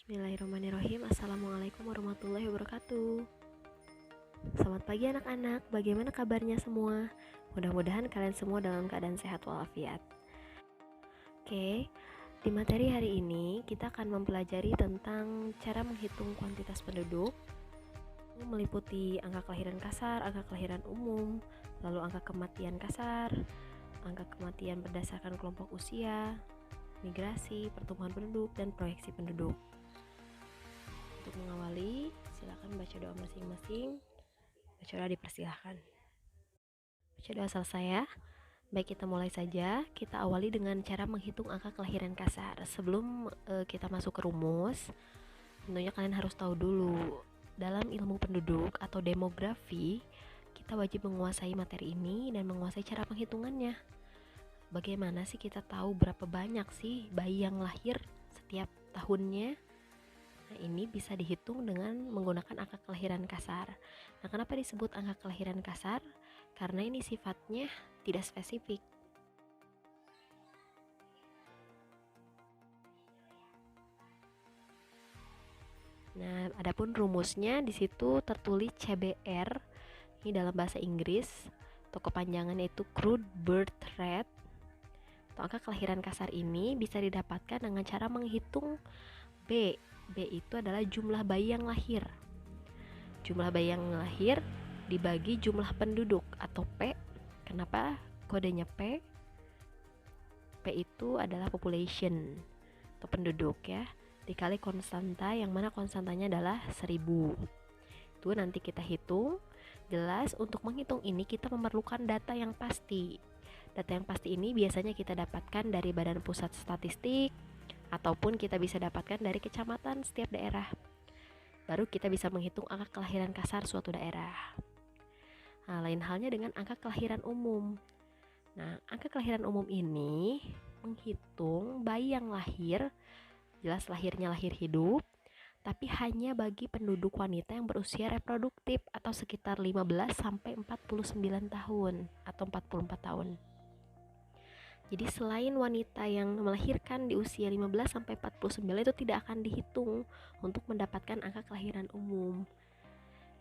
Bismillahirrahmanirrahim. Assalamualaikum warahmatullahi wabarakatuh. Selamat pagi anak-anak, bagaimana kabarnya semua? Mudah-mudahan kalian semua dalam keadaan sehat walafiat. Oke, di materi hari ini kita akan mempelajari tentang cara menghitung kuantitas penduduk, meliputi angka kelahiran kasar, angka kelahiran umum, lalu angka kematian kasar, angka kematian berdasarkan kelompok usia, migrasi, pertumbuhan penduduk, dan proyeksi penduduk. Untuk mengawali, silakan baca doa masing-masing. Baca doa dipersilahkan. Baca doa selesai ya. Baik, kita mulai saja. Kita awali dengan cara menghitung angka kelahiran kasar. Sebelum kita masuk ke rumus, tentunya kalian harus tahu dulu, dalam ilmu penduduk atau demografi, kita wajib menguasai materi ini dan menguasai cara penghitungannya. Bagaimana sih kita tahu berapa banyak sih bayi yang lahir setiap tahunnya? Nah, ini bisa dihitung dengan menggunakan angka kelahiran kasar. Nah, kenapa disebut angka kelahiran kasar? Karena ini sifatnya tidak spesifik. Nah, adapun rumusnya di situ tertulis CBR. Ini dalam bahasa Inggris, atau kepanjangannya itu Crude Birth Rate. Atau angka kelahiran kasar ini bisa didapatkan dengan cara menghitung B. B itu adalah jumlah bayi yang lahir. Jumlah bayi yang lahir dibagi jumlah penduduk atau P. Kenapa kodenya P? P itu adalah population atau penduduk ya, dikali konstanta yang mana konstantanya adalah 1000. Itu nanti kita hitung. Jelas untuk menghitung ini kita memerlukan data yang pasti. Data yang pasti ini biasanya kita dapatkan dari Badan Pusat Statistik ataupun kita bisa dapatkan dari kecamatan setiap daerah. Baru kita bisa menghitung angka kelahiran kasar suatu daerah. Nah, lain halnya dengan angka kelahiran umum. Nah, angka kelahiran umum ini menghitung bayi yang lahir, jelas lahirnya lahir hidup, tapi hanya bagi penduduk wanita yang berusia reproduktif atau sekitar 15 sampai 49 tahun atau 44 tahun. Jadi selain wanita yang melahirkan di usia 15 sampai 49 itu tidak akan dihitung untuk mendapatkan angka kelahiran umum.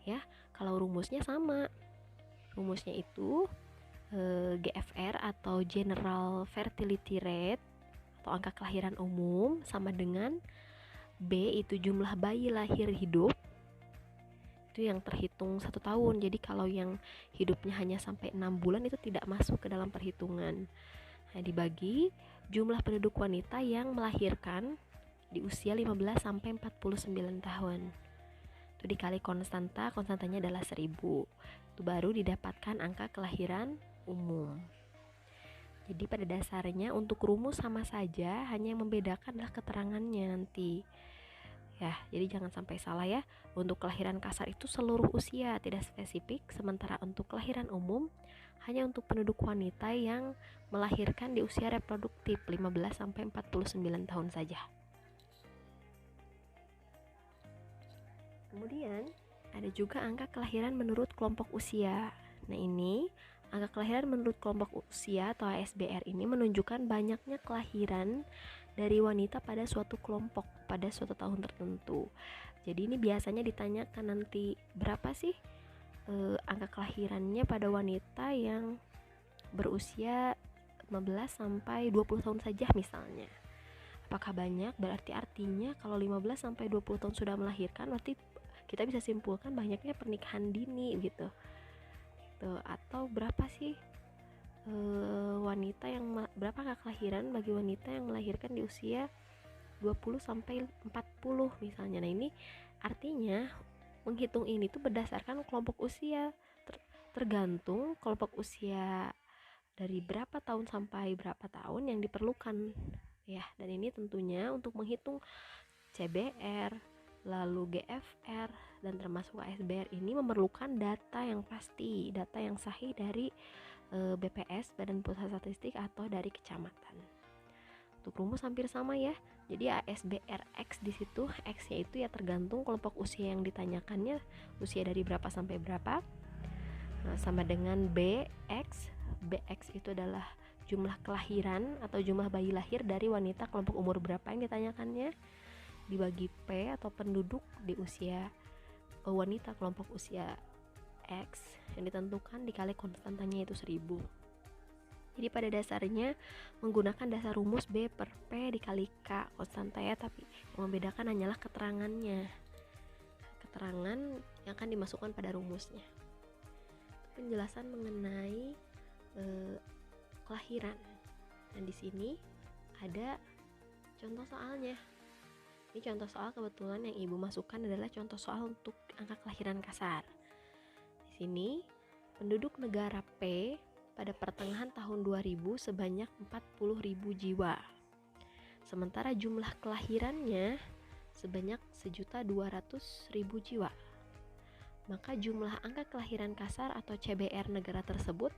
Ya, kalau rumusnya sama. Rumusnya itu GFR atau General Fertility Rate atau angka kelahiran umum sama dengan B itu jumlah bayi lahir hidup. Itu yang terhitung 1 tahun. Jadi kalau yang hidupnya hanya sampai 6 bulan itu tidak masuk ke dalam perhitungan. Nah, dibagi jumlah penduduk wanita yang melahirkan di usia 15 sampai 49 tahun. Itu dikali konstantanya adalah 1000. Itu baru didapatkan angka kelahiran umum. Jadi pada dasarnya untuk rumus sama saja, hanya yang membedakan adalah keterangannya nanti. Ya, jadi jangan sampai salah ya. Untuk kelahiran kasar itu seluruh usia, tidak spesifik. Sementara untuk kelahiran umum hanya untuk penduduk wanita yang melahirkan di usia reproduktif 15 sampai 49 tahun saja. Kemudian ada juga angka kelahiran menurut kelompok usia. Nah, ini angka kelahiran menurut kelompok usia atau ASBR ini menunjukkan banyaknya kelahiran dari wanita pada suatu kelompok pada suatu tahun tertentu. Jadi ini biasanya ditanyakan nanti berapa sih angka kelahirannya pada wanita yang berusia 15 sampai 20 tahun saja misalnya. Apakah banyak? Berarti artinya kalau 15 sampai 20 tahun sudah melahirkan, berarti kita bisa simpulkan banyaknya pernikahan dini gitu. Atau berapa sih wanita yang berapa angka kelahiran bagi wanita yang melahirkan di usia 20 sampai 40 misalnya. Nah, ini artinya menghitung ini tuh berdasarkan kelompok usia, tergantung kelompok usia dari berapa tahun sampai berapa tahun yang diperlukan ya. Dan ini tentunya untuk menghitung CBR, lalu GFR, dan termasuk ASBR ini memerlukan data yang pasti, data yang sahih dari BPS, Badan Pusat Statistik, atau dari kecamatan. Untuk rumus hampir sama ya. Jadi ASBR X di situ, X-nya itu ya tergantung kelompok usia yang ditanyakannya, usia dari berapa sampai berapa. Nah, sama dengan BX. BX itu adalah jumlah kelahiran atau jumlah bayi lahir dari wanita kelompok umur berapa yang ditanyakannya. dibagi P atau penduduk di usia wanita kelompok usia X yang ditentukan dikali konstantanya itu 1000. Jadi pada dasarnya menggunakan dasar rumus B per P dikali K konstanta ya, tapi yang membedakan hanyalah keterangannya. Keterangan yang akan dimasukkan pada rumusnya. Penjelasan mengenai kelahiran. Dan di sini ada contoh soalnya. Ini contoh soal kebetulan yang ibu masukkan adalah contoh soal untuk angka kelahiran kasar. Di sini penduduk negara P pada pertengahan tahun 2000 sebanyak 40.000 jiwa. Sementara jumlah kelahirannya sebanyak 1.200.000 jiwa. Maka jumlah angka kelahiran kasar atau CBR negara tersebut.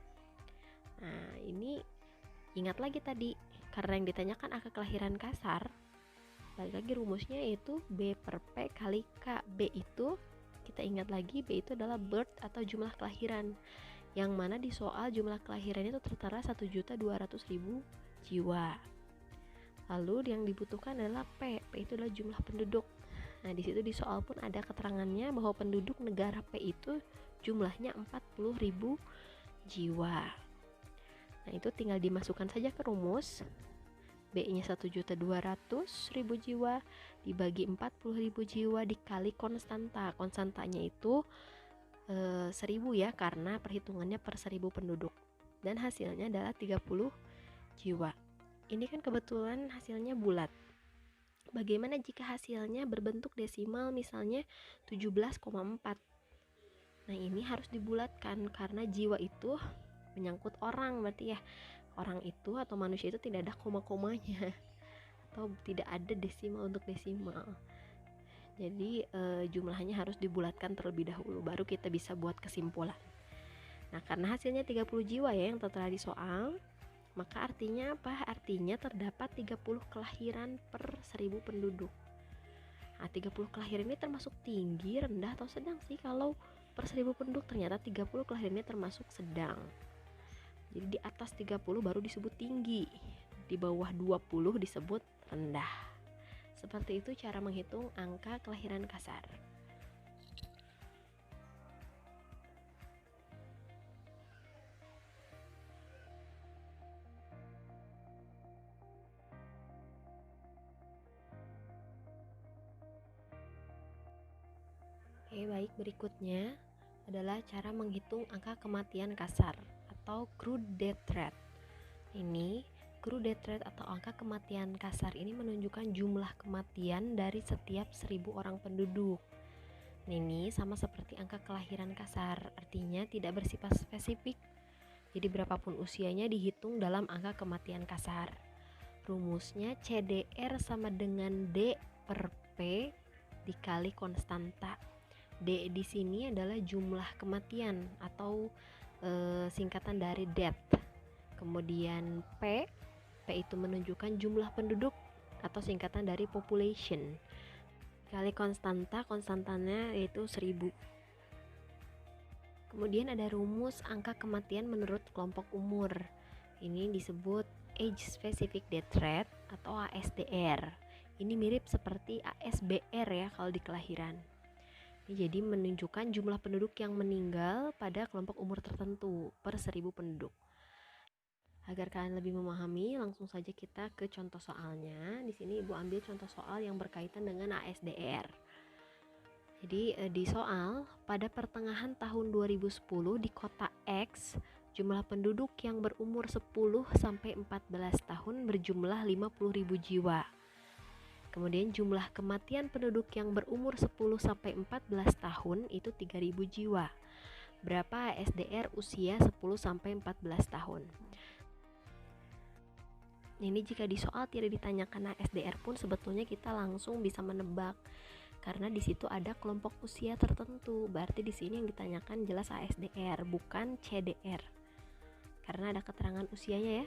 Nah, ini ingat lagi tadi, karena yang ditanyakan angka kelahiran kasar, balik lagi rumusnya yaitu B per P kali K. B itu, kita ingat lagi, B itu adalah birth atau jumlah kelahiran, yang mana di soal jumlah kelahiran itu tertera 1.200.000 jiwa. Lalu yang dibutuhkan adalah P. P itu adalah jumlah penduduk. Nah, di situ di soal pun ada keterangannya bahwa penduduk negara P itu jumlahnya 40.000 jiwa. Nah, itu tinggal dimasukkan saja ke rumus. B-nya 1.200.000 jiwa dibagi 40.000 jiwa dikali konstanta. Konstantanya itu 1000 ya, karena perhitungannya per 1000 penduduk. Dan hasilnya adalah 30 jiwa. Ini kan kebetulan hasilnya bulat. Bagaimana jika hasilnya berbentuk desimal, misalnya 17,4? Nah, ini harus dibulatkan karena jiwa itu menyangkut orang, berarti ya orang itu atau manusia itu tidak ada koma-komanya atau tidak ada desimal untuk desimal. Jadi jumlahnya harus dibulatkan terlebih dahulu, baru kita bisa buat kesimpulan. Nah, karena hasilnya 30 jiwa ya yang tertera di soal, maka artinya apa? Artinya terdapat 30 kelahiran per 1000 penduduk. Nah, 30 kelahiran ini termasuk tinggi, rendah, atau sedang sih? Kalau per 1000 penduduk ternyata 30 kelahirannya termasuk sedang. Jadi di atas 30 baru disebut tinggi, di bawah 20 disebut rendah. Seperti itu cara menghitung angka kelahiran kasar. Oke, baik, berikutnya adalah cara menghitung angka kematian kasar atau crude death rate. Ini crude death rate atau angka kematian kasar ini menunjukkan jumlah kematian dari setiap 1000 orang penduduk. Ini sama seperti angka kelahiran kasar, artinya tidak bersifat spesifik. Jadi berapapun usianya dihitung dalam angka kematian kasar. Rumusnya CDR sama dengan D per P dikali konstanta. D di sini adalah jumlah kematian atau singkatan dari death. Kemudian P itu menunjukkan jumlah penduduk atau singkatan dari population. Kali konstantanya yaitu 1000. Kemudian ada rumus angka kematian menurut kelompok umur. Ini disebut age specific death rate atau ASDR. Ini mirip seperti ASBR ya kalau di kelahiran. Jadi menunjukkan jumlah penduduk yang meninggal pada kelompok umur tertentu per 1000 penduduk. Agar kalian lebih memahami, langsung saja kita ke contoh soalnya. Di sini Ibu ambil contoh soal yang berkaitan dengan ASDR. Jadi di soal, pada pertengahan tahun 2010 di kota X, jumlah penduduk yang berumur 10 sampai 14 tahun berjumlah 50.000 jiwa. Kemudian jumlah kematian penduduk yang berumur 10 sampai 14 tahun itu 3.000 jiwa. Berapa ASDR usia 10 sampai 14 tahun? Ini jika di soal tidak ditanyakan ASDR pun sebetulnya kita langsung bisa menebak karena di situ ada kelompok usia tertentu. Berarti di sini yang ditanyakan jelas ASDR bukan CDR. Karena ada keterangan usianya ya.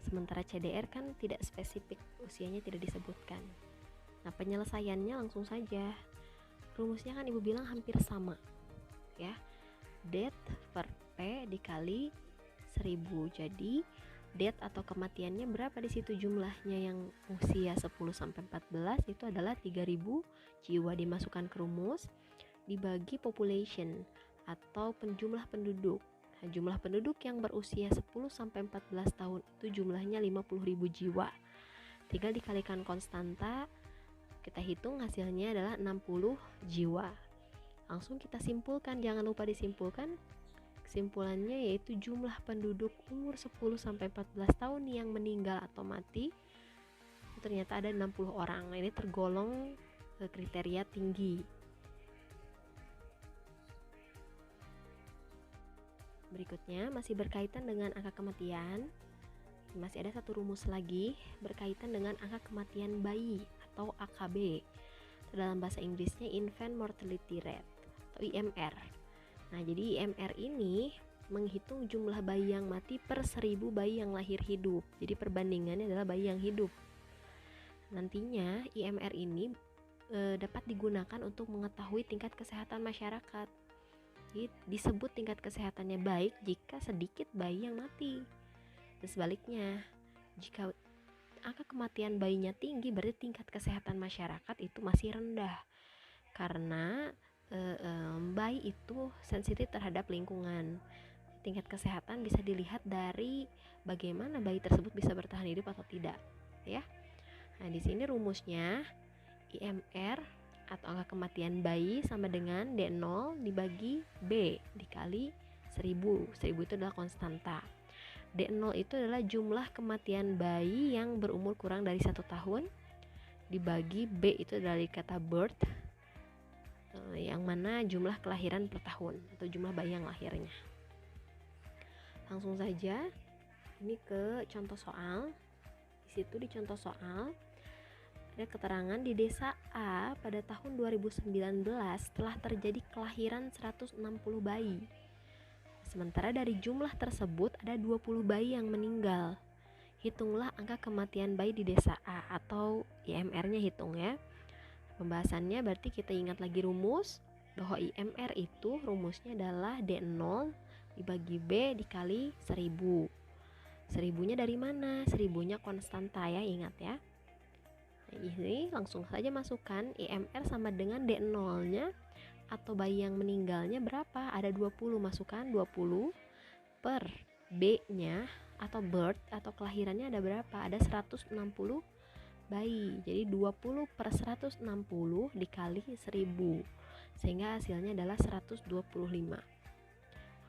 Sementara CDR kan tidak spesifik, usianya tidak disebutkan. Nah, penyelesaiannya langsung saja. Rumusnya kan Ibu bilang hampir sama. Ya. Death per P dikali 1000. Jadi death atau kematiannya berapa di situ jumlahnya, yang usia 10 sampai 14 itu adalah 3000 jiwa. Dimasukkan ke rumus, dibagi population atau jumlah penduduk. Nah, jumlah penduduk yang berusia 10 sampai 14 tahun itu jumlahnya 50.000 jiwa. Tinggal dikalikan konstanta, kita hitung hasilnya adalah 60 jiwa. Langsung kita simpulkan, jangan lupa disimpulkan. Kesimpulannya yaitu jumlah penduduk umur 10 sampai 14 tahun yang meninggal atau mati ternyata ada 60 orang. Nah, ini tergolong kriteria tinggi. Berikutnya masih berkaitan dengan angka kematian. Masih ada satu rumus lagi berkaitan dengan angka kematian bayi atau AKB. Dalam bahasa Inggrisnya Infant Mortality Rate atau IMR. Nah, jadi IMR ini menghitung jumlah bayi yang mati per 1000 bayi yang lahir hidup. Jadi perbandingannya adalah bayi yang hidup. Nantinya IMR ini dapat digunakan untuk mengetahui tingkat kesehatan masyarakat. Jadi, disebut tingkat kesehatannya baik jika sedikit bayi yang mati. Dan sebaliknya, jika angka kematian bayinya tinggi, berarti tingkat kesehatan masyarakat itu masih rendah. Karena bayi itu sensitif terhadap lingkungan. Tingkat kesehatan bisa dilihat dari bagaimana bayi tersebut bisa bertahan hidup atau tidak, ya. Nah, di sini rumusnya IMR atau angka kematian bayi sama dengan D0 dibagi B dikali 1000. 1000 itu adalah konstanta. D0 itu adalah jumlah kematian bayi yang berumur kurang dari 1 tahun dibagi B itu dari kata birth, yang mana jumlah kelahiran per tahun atau jumlah bayi yang lahirnya. Langsung saja ini ke contoh soal. Di situ di contoh soal ada keterangan di desa A pada tahun 2019 telah terjadi kelahiran 160 bayi. Sementara dari jumlah tersebut ada 20 bayi yang meninggal. Hitunglah angka kematian bayi di desa A atau IMR-nya hitung ya. Pembahasannya berarti kita ingat lagi rumus bahwa IMR itu rumusnya adalah D0 dibagi B dikali 1000. 1000-nya dari mana? 1000-nya konstanta ya, ingat ya. Nah, ini langsung saja masukkan IMR sama dengan D0-nya atau bayi yang meninggalnya berapa? Ada 20, masukkan 20 per B-nya atau birth atau kelahirannya ada berapa? Ada 160 bayi. Jadi 20 per 160 dikali 1000 sehingga hasilnya adalah 125.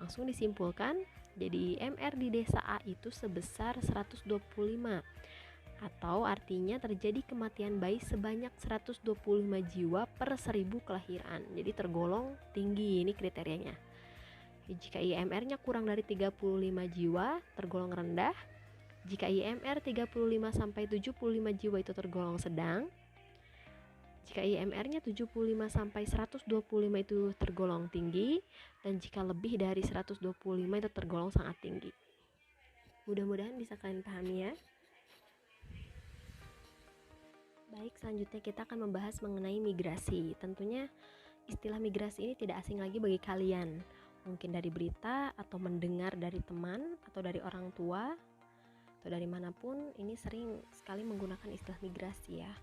Langsung disimpulkan, jadi IMR di desa A itu sebesar 125, atau artinya terjadi kematian bayi sebanyak 125 jiwa per 1000 kelahiran. Jadi tergolong tinggi, ini kriterianya. Jika IMR-nya kurang dari 35 jiwa tergolong rendah. Jika IMR 35 sampai 75 jiwa itu tergolong sedang. Jika IMR-nya 75 sampai 125 itu tergolong tinggi, dan jika lebih dari 125 itu tergolong sangat tinggi. Mudah-mudahan bisa kalian pahami ya. Baik, selanjutnya kita akan membahas mengenai migrasi. Tentunya istilah migrasi ini tidak asing lagi bagi kalian. Mungkin dari berita atau mendengar dari teman atau dari orang tua atau dari manapun, ini sering sekali menggunakan istilah migrasi ya.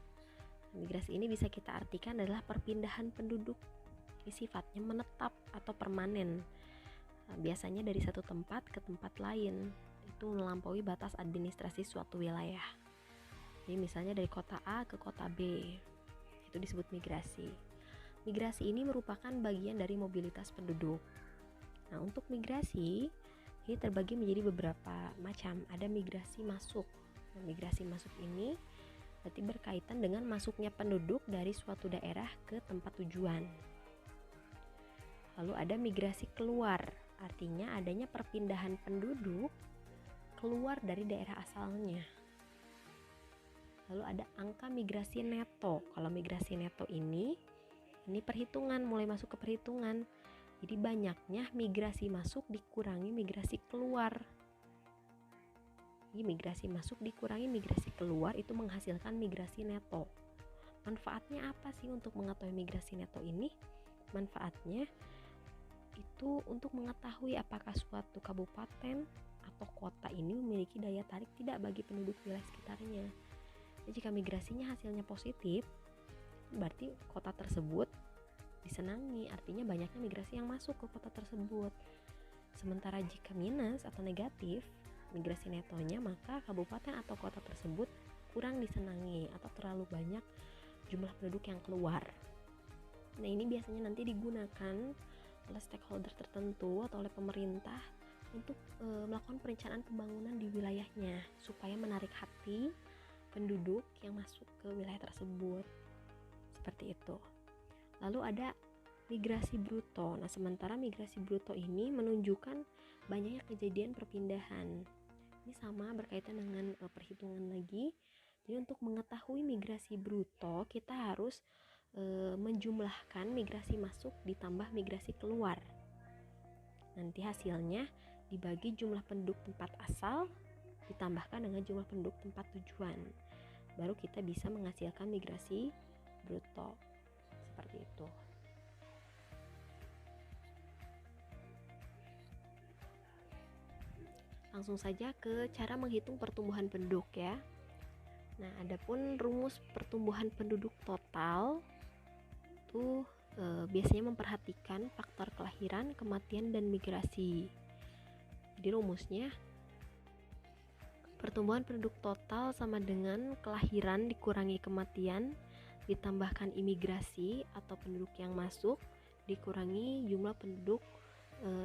Migrasi ini bisa kita artikan adalah perpindahan penduduk. Ini sifatnya menetap atau permanen. Biasanya dari satu tempat ke tempat lain. Itu melampaui batas administrasi suatu wilayah. Jadi misalnya dari kota A ke kota B. Itu disebut migrasi. Migrasi ini merupakan bagian dari mobilitas penduduk. Nah, untuk migrasi ini terbagi menjadi beberapa macam. Ada migrasi masuk. Nah, migrasi masuk ini berarti berkaitan dengan masuknya penduduk dari suatu daerah ke tempat tujuan. Lalu ada migrasi keluar, artinya adanya perpindahan penduduk keluar dari daerah asalnya. Lalu ada angka migrasi neto. Kalau migrasi neto ini perhitungan, mulai masuk ke perhitungan. Jadi banyaknya migrasi masuk dikurangi migrasi keluar. Jadi migrasi masuk dikurangi migrasi keluar itu menghasilkan migrasi neto. Manfaatnya apa sih untuk mengetahui migrasi neto ini? Manfaatnya itu untuk mengetahui apakah suatu kabupaten atau kota ini memiliki daya tarik tidak bagi penduduk wilayah sekitarnya. Jadi jika migrasinya hasilnya positif, berarti kota tersebut disenangi, artinya banyaknya migrasi yang masuk ke kota tersebut. Sementara jika minus atau negatif migrasi netonya, maka kabupaten atau kota tersebut kurang disenangi atau terlalu banyak jumlah penduduk yang keluar. Nah, ini biasanya nanti digunakan oleh stakeholder tertentu atau oleh pemerintah untuk melakukan perencanaan pembangunan di wilayahnya supaya menarik hati penduduk yang masuk ke wilayah tersebut. Seperti itu. Lalu ada migrasi bruto. Nah, sementara migrasi bruto ini menunjukkan banyaknya kejadian perpindahan. Ini sama berkaitan dengan perhitungan lagi. Jadi untuk mengetahui migrasi bruto, kita harus menjumlahkan migrasi masuk ditambah migrasi keluar. Nanti hasilnya dibagi jumlah penduduk tempat asal ditambahkan dengan jumlah penduduk tempat tujuan. Baru kita bisa menghasilkan migrasi bruto. Seperti itu. Langsung saja ke cara menghitung pertumbuhan penduduk ya. Nah, adapun rumus pertumbuhan penduduk total itu biasanya memperhatikan faktor kelahiran, kematian, dan migrasi. Jadi rumusnya pertumbuhan penduduk total sama dengan kelahiran dikurangi kematian ditambahkan imigrasi atau penduduk yang masuk dikurangi jumlah penduduk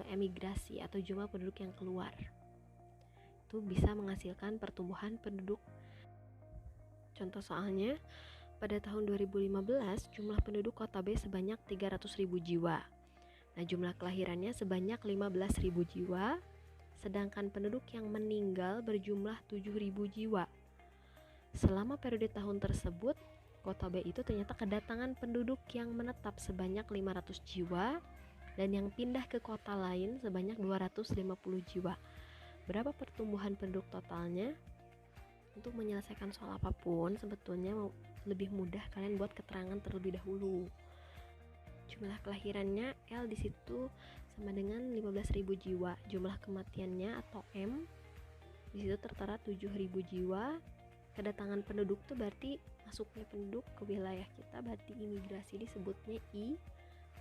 emigrasi atau jumlah penduduk yang keluar. Itu bisa menghasilkan pertumbuhan penduduk. Contoh soalnya, pada tahun 2015 jumlah penduduk kota B sebanyak 300.000 jiwa. Nah, jumlah kelahirannya sebanyak 15.000 jiwa, sedangkan penduduk yang meninggal berjumlah 7.000 jiwa. Selama periode tahun tersebut, kota B itu ternyata kedatangan penduduk yang menetap sebanyak 500 jiwa dan yang pindah ke kota lain sebanyak 250 jiwa. Berapa pertumbuhan penduduk totalnya? Untuk menyelesaikan soal apapun sebetulnya lebih mudah kalian buat keterangan terlebih dahulu. Jumlah kelahirannya L di situ sama dengan 15.000 jiwa. Jumlah kematiannya atau M di situ tertera 7.000 jiwa. Kedatangan penduduk itu berarti masuknya penduduk ke wilayah kita, berarti imigrasi disebutnya I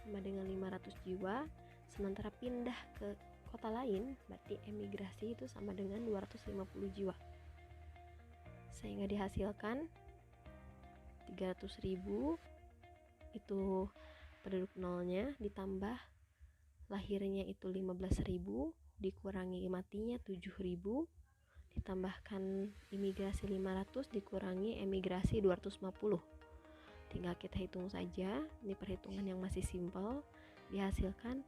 sama dengan 500 jiwa. Sementara pindah ke kota lain berarti emigrasi itu sama dengan 250 jiwa. Sehingga dihasilkan 300.000 itu penduduk nolnya ditambah lahirnya itu 15.000 dikurangi matinya 7.000 ditambahkan imigrasi 500 dikurangi emigrasi 250. Tinggal kita hitung saja, ini perhitungan yang masih simpel. Dihasilkan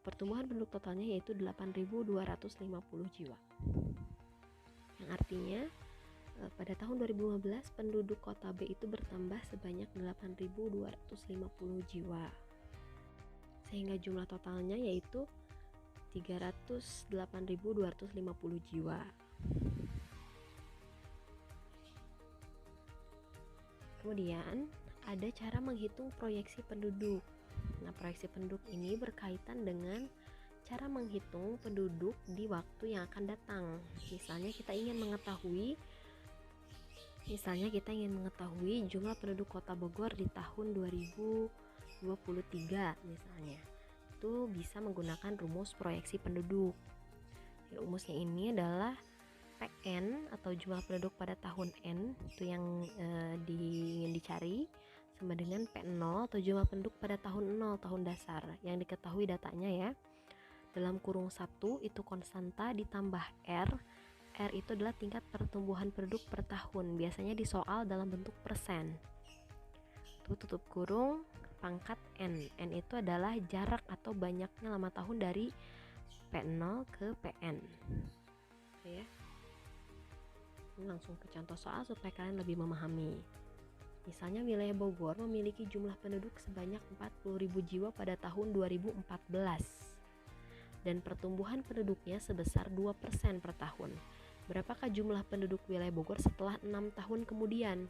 pertumbuhan penduduk totalnya yaitu 8.250 jiwa. Yang artinya pada tahun 2015 penduduk kota B itu bertambah sebanyak 8.250 jiwa. Sehingga jumlah totalnya yaitu 308.250 jiwa. Kemudian ada cara menghitung proyeksi penduduk. Nah, proyeksi penduduk ini berkaitan dengan cara menghitung penduduk di waktu yang akan datang. Misalnya kita ingin mengetahui jumlah penduduk Kota Bogor di tahun 2023 misalnya. Itu bisa menggunakan rumus proyeksi penduduk. Rumusnya ini adalah PN atau jumlah penduduk pada tahun N, itu yang ingin dicari, sama dengan P0 atau jumlah penduduk pada tahun 0, tahun dasar, yang diketahui datanya ya. Dalam kurung 1 itu konstanta ditambah R. R itu adalah tingkat pertumbuhan penduduk per tahun, biasanya di soal dalam bentuk persen. Tutup kurung pangkat N. N itu adalah jarak atau banyaknya lama tahun dari P0 ke PN. Oke ya. Ini langsung ke contoh soal supaya kalian lebih memahami. Misalnya wilayah Bogor memiliki jumlah penduduk sebanyak 40.000 jiwa pada tahun 2014 dan pertumbuhan penduduknya sebesar 2% per tahun. Berapakah jumlah penduduk wilayah Bogor setelah 6 tahun kemudian?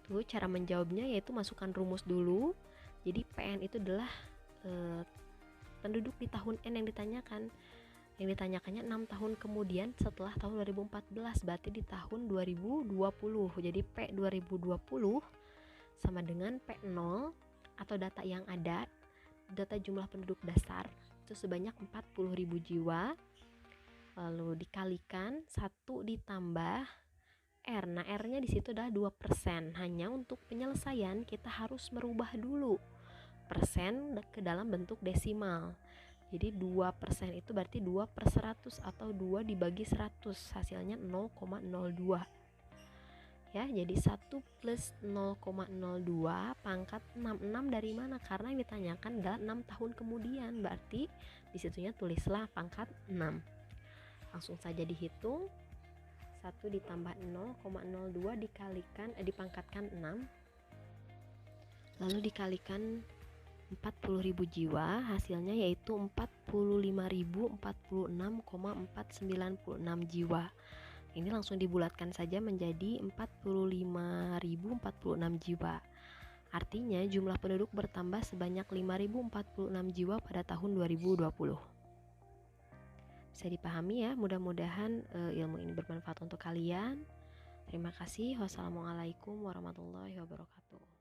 Tuh, cara menjawabnya yaitu masukkan rumus dulu. Jadi PN itu adalah penduduk di tahun N yang ditanyakan. Yang ditanyakannya 6 tahun kemudian setelah tahun 2014, berarti di tahun 2020. Jadi P 2020 sama dengan P0 atau data yang ada, data jumlah penduduk dasar itu sebanyak 40.000 jiwa, lalu dikalikan 1 ditambah R. Nah, R-nya di situ adalah 2%. Hanya untuk penyelesaian kita harus merubah dulu persen ke dalam bentuk desimal. Jadi 2% itu berarti 2 per 100 atau 2 dibagi 100, hasilnya 0,02. Ya, jadi 1 plus 0,02 pangkat 66 dari mana? Karena yang ditanyakan adalah 6 tahun kemudian, berarti disitunya tulislah pangkat 6. Langsung saja dihitung. 1 ditambah 0,02 dipangkatkan 6, lalu dikalikan 40.000 jiwa, hasilnya yaitu 45.046,496 jiwa. Ini langsung dibulatkan saja menjadi 45.046 jiwa. Artinya jumlah penduduk bertambah sebanyak 5.046 jiwa pada tahun 2020. Bisa dipahami ya, mudah-mudahan ilmu ini bermanfaat untuk kalian. Terima kasih. Wassalamualaikum warahmatullahi wabarakatuh.